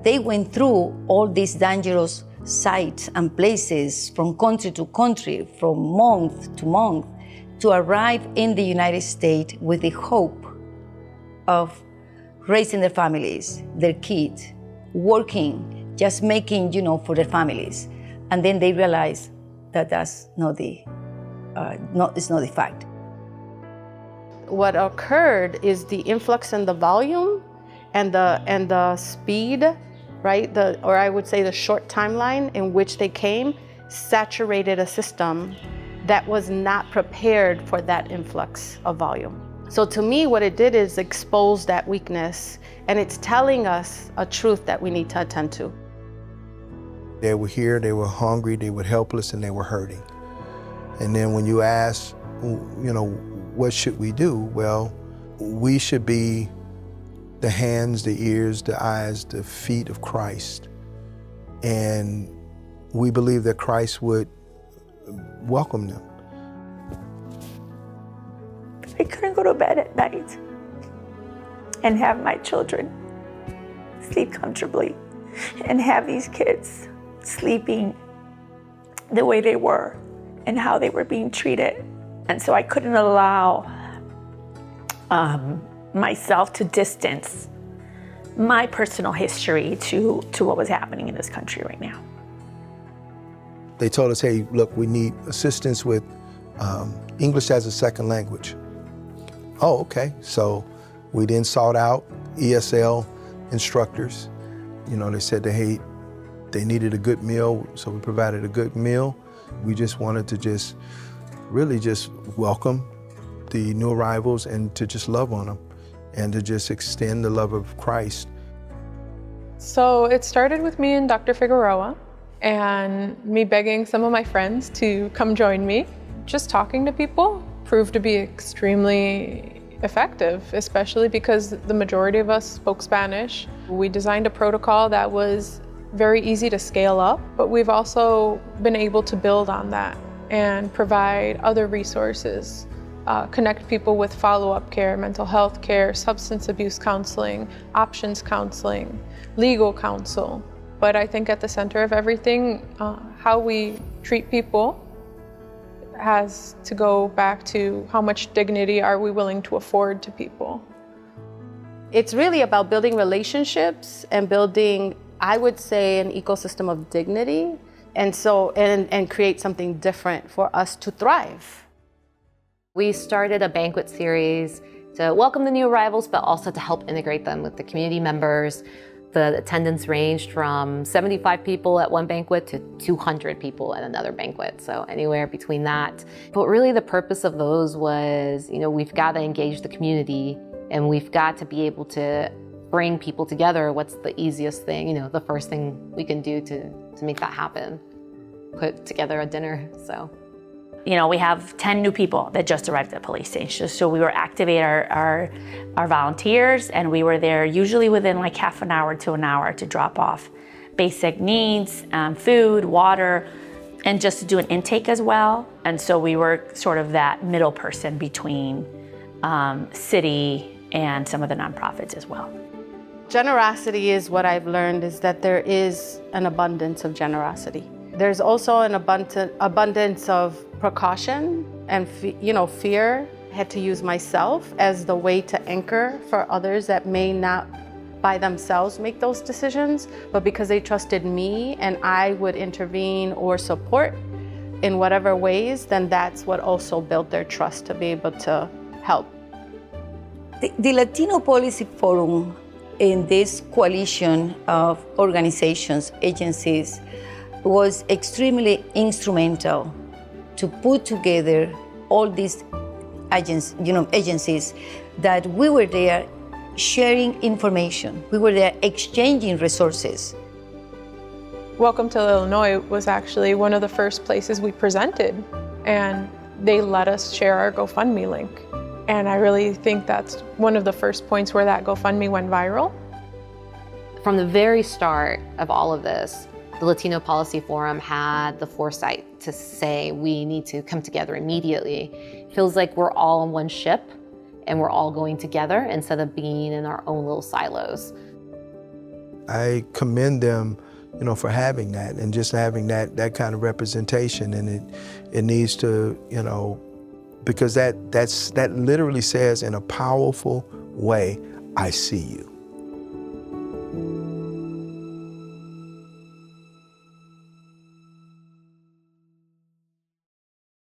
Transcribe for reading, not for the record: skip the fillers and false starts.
They went through all these dangerous sites and places from country to country, from month to month, to arrive in the United States with the hope of raising their families, their kids, working, just making, for their families. And then they realize that that's not it's not the fact. What occurred is the influx in the volume and the speed, right? Or I would say the short timeline in which they came saturated a system that was not prepared for that influx of volume. So to me, what it did is expose that weakness, and it's telling us a truth that we need to attend to. They were here, they were hungry, they were helpless, and they were hurting. And then when you ask, what should we do? Well, we should be the hands, the ears, the eyes, the feet of Christ. And we believe that Christ would welcome them. I couldn't go to bed at night and have my children sleep comfortably and have these kids sleeping the way they were and how they were being treated. And so I couldn't allow myself to distance my personal history to what was happening in this country right now. They told us, hey, look, we need assistance with English as a second language. Oh, okay. So we then sought out ESL instructors. They said that, hey, they needed a good meal, so we provided a good meal. We just wanted to really welcome the new arrivals and to just love on them and to just extend the love of Christ. So it started with me and Dr. Figueroa and me begging some of my friends to come join me. Just talking to people proved to be extremely effective, especially because the majority of us spoke Spanish. We designed a protocol that was very easy to scale up, but we've also been able to build on that and provide other resources, connect people with follow-up care, mental health care, substance abuse counseling, options counseling, legal counsel. But I think at the center of everything, how we treat people has to go back to how much dignity are we willing to afford to people. It's really about building relationships and building, I would say, an ecosystem of dignity, and create something different for us to thrive. We started a banquet series to welcome the new arrivals, but also to help integrate them with the community members. The attendance ranged from 75 people at one banquet to 200 people at another banquet, so anywhere between that. But really the purpose of those was, we've got to engage the community and we've got to be able to bring people together. What's the easiest thing, the first thing we can do to make that happen? Put together a dinner, so. We have 10 new people that just arrived at the police station. So we were activate our volunteers, and we were there usually within like half an hour to an hour to drop off basic needs, food, water, and just to do an intake as well. And so we were sort of that middle person between city and some of the nonprofits as well. Generosity is what I've learned is that there is an abundance of generosity. There's also an abundance of precaution and fear. I had to use myself as the way to anchor for others that may not by themselves make those decisions, but because they trusted me and I would intervene or support in whatever ways, then that's what also built their trust to be able to help. The Latino Policy Forum, in this coalition of organizations, agencies, was extremely instrumental to put together all these agencies that we were there sharing information. We were there exchanging resources. Welcome to Illinois was actually one of the first places we presented, and they let us share our GoFundMe link. And I really think that's one of the first points where that GoFundMe went viral. From the very start of all of this, the Latino Policy Forum had the foresight to say we need to come together immediately. It feels like we're all on one ship and we're all going together instead of being in our own little silos. I commend them, you know, for having that and just having that kind of representation. And it needs to, you know, because that literally says in a powerful way, I see you.